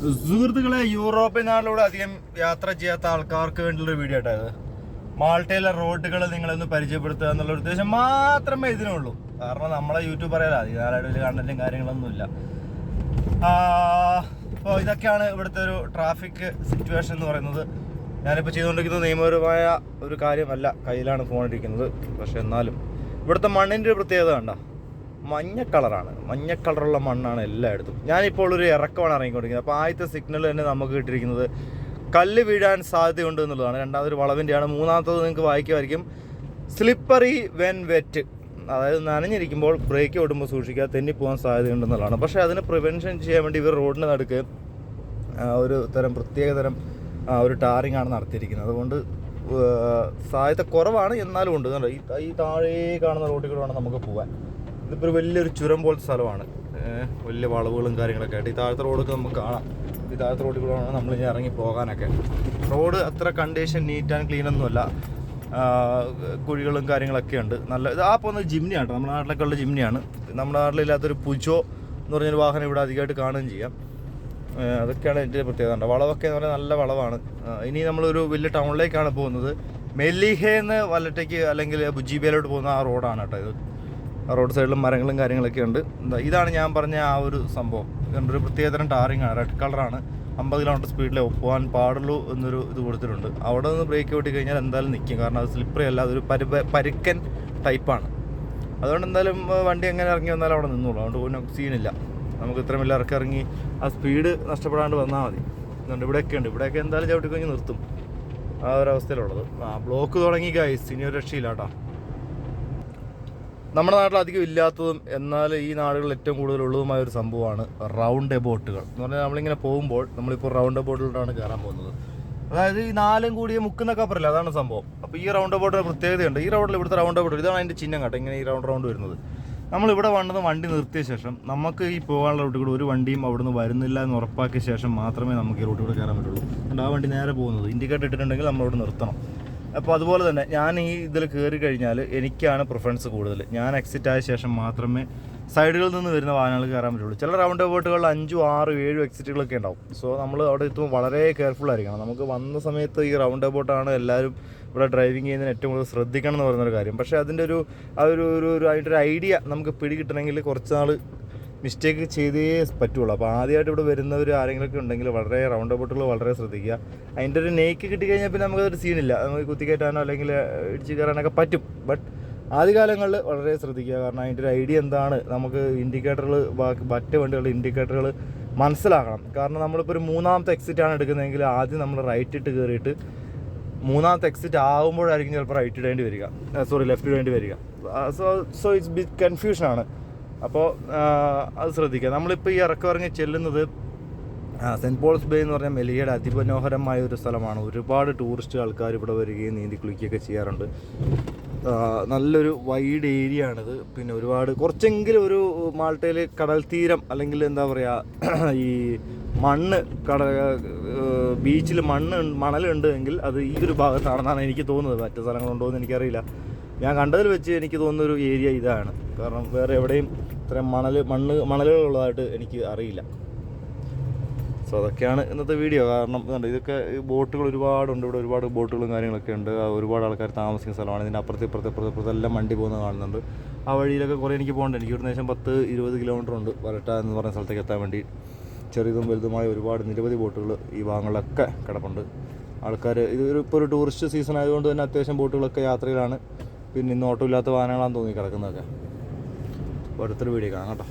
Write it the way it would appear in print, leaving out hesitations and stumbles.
സുഹൃത്തുക്കളെ, യൂറോപ്യൻ നാട്ടിലൂടെ അധികം യാത്ര ചെയ്യാത്ത ആൾക്കാർക്ക് വേണ്ടിയുള്ളൊരു വീഡിയോ ആയിട്ടത്. മാൾട്ടയിലെ റോഡുകൾ നിങ്ങളൊന്ന് പരിചയപ്പെടുത്തുക എന്നുള്ള ഉദ്ദേശം മാത്രമേ ഇതിനുള്ളൂ. കാരണം നമ്മളെ യൂട്യൂബ് പറയാലോ, അതിനാലായിട്ട് വലിയ കണ്ടന്റും കാര്യങ്ങളൊന്നുമില്ല. അപ്പോൾ ഇതൊക്കെയാണ് ഇവിടുത്തെ ഒരു ട്രാഫിക് സിറ്റുവേഷൻ എന്ന് പറയുന്നത്. ഞാനിപ്പോൾ ചെയ്തുകൊണ്ടിരിക്കുന്നത് നിയമപരമായ ഒരു കാര്യമല്ല, കയ്യിലാണ് ഫോൺ ഇരിക്കുന്നത്. പക്ഷെ എന്നാലും ഇവിടുത്തെ മണ്ണിൻ്റെ ഒരു പ്രത്യേകത കണ്ട, മഞ്ഞ കളറാണ്. മഞ്ഞ കളറുള്ള മണ്ണാണ് എല്ലായിടത്തും. ഞാനിപ്പോൾ ഒരു ഇറക്കമാണ് ഇറങ്ങിക്കൊണ്ടിരിക്കുന്നത്. അപ്പോൾ ആദ്യത്തെ സിഗ്നൽ തന്നെ നമുക്ക് കിട്ടിയിരിക്കുന്നത് കല്ല് വീഴാൻ സാധ്യതയുണ്ട് എന്നുള്ളതാണ്. രണ്ടാമതൊരു വളവിൻ്റെയാണ്. മൂന്നാമത്തത് നിങ്ങൾക്ക് വായിക്കുമായിരിക്കും, സ്ലിപ്പറി വെൻ വെറ്റ്, അതായത് നനഞ്ഞിരിക്കുമ്പോൾ ബ്രേക്ക് ഓടുമ്പോൾ സൂക്ഷിക്കുക, തെന്നിപ്പോകാൻ സാധ്യതയുണ്ടെന്നുള്ളതാണ്. പക്ഷേ അതിന് പ്രിവെൻഷൻ ചെയ്യാൻ വേണ്ടി ഇവർ റോഡിന് നടുക്ക് ഒരു പ്രത്യേകതരം ഒരു ടാറിംഗ് ആണ് നടത്തിയിരിക്കുന്നത്. അതുകൊണ്ട് സാധ്യത കുറവാണ്, എന്നാലും ഉണ്ട്. ഈ താഴെ കാണുന്ന റോഡിൽ കൂടെ വേണം നമുക്ക് പോകാൻ. ഇതിപ്പോൾ വലിയൊരു ചുരം പോലത്തെ സ്ഥലമാണ്, വലിയ വളവുകളും കാര്യങ്ങളൊക്കെ ആയിട്ട്. ഈ താഴത്തെ റോഡൊക്കെ നമുക്ക് കാണാം. ഈ താഴത്തെ റോഡിൽ കൂടെ വേണം നമ്മൾ ഇനി ഇറങ്ങി പോകാനൊക്കെ. റോഡ് അത്ര കണ്ടീഷൻ നീറ്റ് ആൻഡ് ക്ലീൻ ഒന്നുമല്ല, കുഴികളും കാര്യങ്ങളൊക്കെ ഉണ്ട്. നല്ല ഇത് പോകുന്നത് ജിംനിയാണ്, നമ്മുടെ നാട്ടിലൊക്കെ ഉള്ള ജിംനിയാണ്. നമ്മുടെ നാട്ടിലില്ലാത്തൊരു പുജോ എന്ന് പറഞ്ഞൊരു വാഹനം ഇവിടെ അധികമായിട്ട് കാണുകയും ചെയ്യാം. അതൊക്കെയാണ് എൻ്റെ പ്രത്യേകത. വളവൊക്കെ എന്ന് പറഞ്ഞാൽ നല്ല വളവാണ്. ഇനി നമ്മളൊരു വലിയ ടൗണിലേക്കാണ് പോകുന്നത്. മെല്ലിഹേന്ന് വല്ലട്ടേക്ക് അല്ലെങ്കിൽ ബുജീബയിലോട്ട് പോകുന്ന ആ റോഡാണ് കേട്ടോ ഇത്. റോഡ് സൈഡിലും മരങ്ങളും കാര്യങ്ങളൊക്കെ ഉണ്ട്. ഇതാണ് ഞാൻ പറഞ്ഞ ആ ഒരു സംഭവം. ഒരു പ്രത്യേകതരം ടാറിംഗ് ആണ്, റെഡ് കളറാണ്. 50 കിലോമീറ്റർ സ്പീഡിൽ പോകാൻ പാടുള്ളൂ എന്നൊരു ഇത് കൊടുത്തിട്ടുണ്ട്. അവിടെ നിന്ന് ബ്രേക്ക് ഓട്ടി കഴിഞ്ഞാൽ എന്തായാലും നിൽക്കും, കാരണം അത് സ്ലിപ്പറി അല്ല, അതൊരു പരുക്കൻ ടൈപ്പാണ്. അതുകൊണ്ട് എന്തായാലും വണ്ടി എങ്ങനെ ഇറങ്ങി വന്നാലും അവിടെ നിന്നോളൂ. അതുകൊണ്ട് ഒരു സീനില്ല. നമുക്ക് ഇത്രയും വലിയ ഇറങ്ങി ആ സ്പീഡ് നഷ്ടപ്പെടാണ്ട് വന്നാൽ മതി. അതുകൊണ്ട് ഇവിടെയൊക്കെ എന്തായാലും ചവിട്ടി കഴിഞ്ഞ് നിർത്തും, ആ ഒരവസ്ഥയിലുള്ളത്. ബ്ലോക്ക് തുടങ്ങി ഗൈസ്, ഇനി ഒരു രക്ഷയില്ല കേട്ടോ. നമ്മുടെ നാട്ടിൽ അധികം ഇല്ലാത്തതും എന്നാൽ ഈ നാടുകളിൽ ഏറ്റവും കൂടുതലുള്ളതുമായ ഒരു സംഭവമാണ് റൗണ്ട് എബോട്ടുകൾ എന്ന് പറഞ്ഞാൽ. നമ്മളിങ്ങനെ പോകുമ്പോൾ നമ്മളിപ്പോൾ റൗണ്ട് എബോട്ടിലോട്ടാണ് കയറാൻ പോകുന്നത്. അതായത് ഈ 4 കൂടിയ മുക്കുന്നൊക്കെ പറയില്ല, അതാണ് സംഭവം. അപ്പോൾ ഈ റൗണ്ട് എബോട്ടിന് പ്രത്യേകതയുണ്ട്. ഈ റൗണ്ടിൽ ഇവിടുത്തെ റൗണ്ട് എബോട്ട് ഇതാണ് അതിൻ്റെ ചിഹ്നം കേട്ടോ, ഇങ്ങനെ ഈ റൗണ്ട് വരുന്നത്. നമ്മളിവിടെ വണ്ടി നിർത്തിയ ശേഷം നമുക്ക് ഈ പോകാനുള്ള റൂട്ടിൽ കൂടെ ഒരു വണ്ടിയും അവിടുന്ന് വരുന്നില്ല എന്ന് ഉറപ്പാക്കിയ ശേഷം മാത്രമേ നമുക്ക് ഈ റൂട്ടിൽ കൂടെ കയറാൻ പറ്റുള്ളൂ. അതുകൊണ്ട് ആ വണ്ടി നേരെ പോകുന്നത് ഇൻഡിക്കേറ്റർ ഇട്ടിട്ടുണ്ടെങ്കിൽ നമ്മളവിടെ നിർത്തണം. അപ്പോൾ അതുപോലെ തന്നെ ഞാൻ ഈ ഇതിൽ കയറി കഴിഞ്ഞാൽ എനിക്കാണ് പ്രിഫറൻസ് കൂടുതൽ. ഞാൻ എക്സിറ്റ് ആയ ശേഷം മാത്രമേ സൈഡുകളിൽ നിന്ന് വരുന്ന വാഹനങ്ങൾ കയറാൻ പറ്റുള്ളൂ. ചില റൗണ്ട് എബോട്ടുകളിൽ 5, 6, 7 എക്സിറ്റുകളൊക്കെ ഉണ്ടാവും. സോ നമ്മൾ അവിടെ എത്തുമ്പോൾ വളരെ കെയർഫുൾ ആയിരിക്കണം. നമുക്ക് വന്ന സമയത്ത് ഈ റൗണ്ട് എബോട്ടാണ് എല്ലാവരും ഇവിടെ ഡ്രൈവിംഗ് ചെയ്യുന്നതിന് ഏറ്റവും കൂടുതൽ ശ്രദ്ധിക്കണം എന്ന് പറയുന്നൊരു കാര്യം. പക്ഷേ അതിൻ്റെ അതിൻ്റെ ഒരു ഐഡിയ നമുക്ക് പിടികിട്ടണമെങ്കിൽ കുറച്ച് നാൾ മിസ്റ്റേക്ക് ചെയ്തേ പറ്റുള്ളൂ. അപ്പോൾ ആദ്യമായിട്ട് ഇവിടെ വരുന്നവർ ആരെങ്കിലുമൊക്കെ ഉണ്ടെങ്കിൽ വളരെ റൗണ്ട് എബോട്ടുകൾ വളരെ ശ്രദ്ധിക്കുക. അതിൻ്റെ ഒരു നെയ്ക്ക് കിട്ടിക്കഴിഞ്ഞാൽ പിന്നെ നമുക്കൊരു സീനില്ല, നമുക്ക് കുത്തിക്കയറ്റാനോ അല്ലെങ്കിൽ ഇടിച്ച് കയറാനൊക്കെ പറ്റും. ബട്ട് ആദ്യകാലങ്ങളിൽ വളരെ ശ്രദ്ധിക്കുക, കാരണം അതിൻ്റെ ഒരു ഐഡിയ എന്താണ്, നമുക്ക് ഇൻഡിക്കേറ്ററുകൾ മറ്റ് വണ്ടികളുടെ ഇൻഡിക്കേറ്ററുകൾ മനസ്സിലാക്കണം. കാരണം നമ്മളിപ്പോൾ ഒരു 3ാമത്തെ എക്സിറ്റാണ് എടുക്കുന്നതെങ്കിൽ ആദ്യം നമ്മൾ റൈറ്റ് ഇട്ട് കയറിയിട്ട് 3ാമത്തെ എക്സിറ്റ് ആകുമ്പോഴായിരിക്കും ചിലപ്പോൾ റൈറ്റ് ഇടേണ്ടി വരിക, ലെഫ്റ്റ് ഇടേണ്ടി വരിക. സോ ഇറ്റ്സ് ബിഗ് കൺഫ്യൂഷനാണ്. അപ്പോൾ അത് ശ്രദ്ധിക്കുക. നമ്മളിപ്പോൾ ഈ ഇറങ്ങി ചെല്ലുന്നത് സെൻറ്റ് പോൾസ് ബേ എന്ന് പറഞ്ഞാൽ മെലിയയുടെ അതിമനോഹരമായ ഒരു സ്ഥലമാണ്. ഒരുപാട് ടൂറിസ്റ്റ് ആൾക്കാർ ഇവിടെ വരികയും നീന്തി കുളിക്കുകയൊക്കെ ചെയ്യാറുണ്ട്. നല്ലൊരു വൈഡ് ഏരിയ ആണിത്. പിന്നെ കുറച്ചെങ്കിലും ഒരു മാൾട്ടയിൽ കടൽ തീരം അല്ലെങ്കിൽ എന്താ പറയുക, ഈ ബീച്ചിൽ മണലുണ്ട് എങ്കിൽ അത് ഈ ഒരു ഭാഗത്താണെന്നാണ് എനിക്ക് തോന്നുന്നത്. മറ്റു സ്ഥലങ്ങളുണ്ടോ എന്ന് എനിക്കറിയില്ല. ഞാൻ കണ്ടതിൽ വെച്ച് എനിക്ക് തോന്നുന്നൊരു ഏരിയ ഇതാണ്. കാരണം വേറെ എവിടെയും ഇത്രയും മണലുകളുള്ളതായിട്ട് എനിക്ക് അറിയില്ല. സോ അതൊക്കെയാണ് ഇന്നത്തെ വീഡിയോ. കാരണം ഇതൊക്കെ ബോട്ടുകൾ ഒരുപാടുണ്ട് ഇവിടെ, ഒരുപാട് ബോട്ടുകളും കാര്യങ്ങളൊക്കെ ഉണ്ട്. ഒരുപാട് ആൾക്കാർ താമസിക്കുന്ന സ്ഥലമാണ്. ഇതിൻ്റെ അപ്പുറത്തെല്ലാം വണ്ടി പോകുന്നത് കാണുന്നുണ്ട്. ആ വഴിയിലൊക്കെ കുറേ എനിക്ക് പോകേണ്ട. എനിക്ക് ഇവിടുന്ന് ശേഷം 10-20 കിലോമീറ്റർ ഉണ്ട് വരട്ട എന്ന് പറയുന്ന സ്ഥലത്തേക്ക് എത്താൻ വേണ്ടി. ചെറുതും വലുതുമായ നിരവധി ബോട്ടുകൾ ഈ ഭാഗങ്ങളിലൊക്കെ കിടപ്പുണ്ട്. ആൾക്കാർ ഇപ്പോൾ ഒരു ടൂറിസ്റ്റ് സീസൺ ആയതുകൊണ്ട് തന്നെ അത്യാവശ്യം ബോട്ടുകളൊക്കെ യാത്രയിലാണ്. പിന്നെ ഇന്ന് ഓട്ടോ ഇല്ലാത്ത വാഹനങ്ങളാണെന്ന് തോന്നി കിടക്കുന്നതൊക്കെ. അപ്പോൾ അടുത്തൊരു വീഡിയോ കാണാം കേട്ടോ.